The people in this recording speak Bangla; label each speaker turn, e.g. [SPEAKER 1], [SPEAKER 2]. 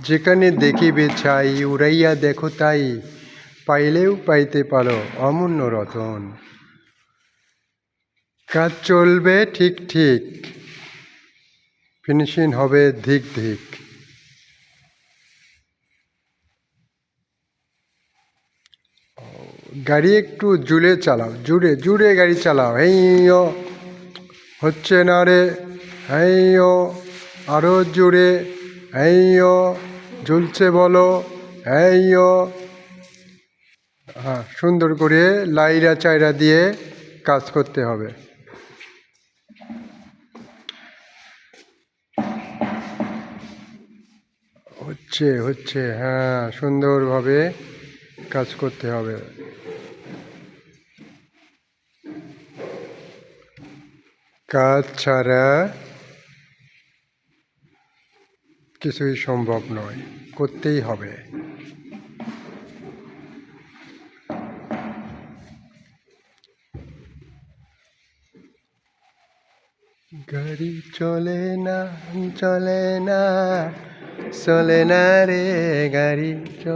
[SPEAKER 1] যেখানে দেখিবে ছাই উড়াইয়া দেখো তাই, পাইলেও পাইতে পারো অমূল্য রতন। কাজ চলবে ঠিক ঠিক, ফিনিশিং হবে ধিক ধিক। গাড়ি একটু জুড়ে চালাও, জুড়ে জুড়ে গাড়ি চালাও। হেইও হচ্ছে না রে, হেইও আরো জুড়ে, হেইও ঝুলছে বলো, হেইও। হ্যাঁ, সুন্দর করে লাইরা চাইরা দিয়ে কাজ করতে হবে। হচ্ছে হচ্ছে, হ্যাঁ, সুন্দরভাবে কাজ করতে হবে। কাজ ছাড়া কিছুই সম্ভব নয়, করতেই হবে। গাড়ি চলে না, চলে না, চলে না রে গাড়ি।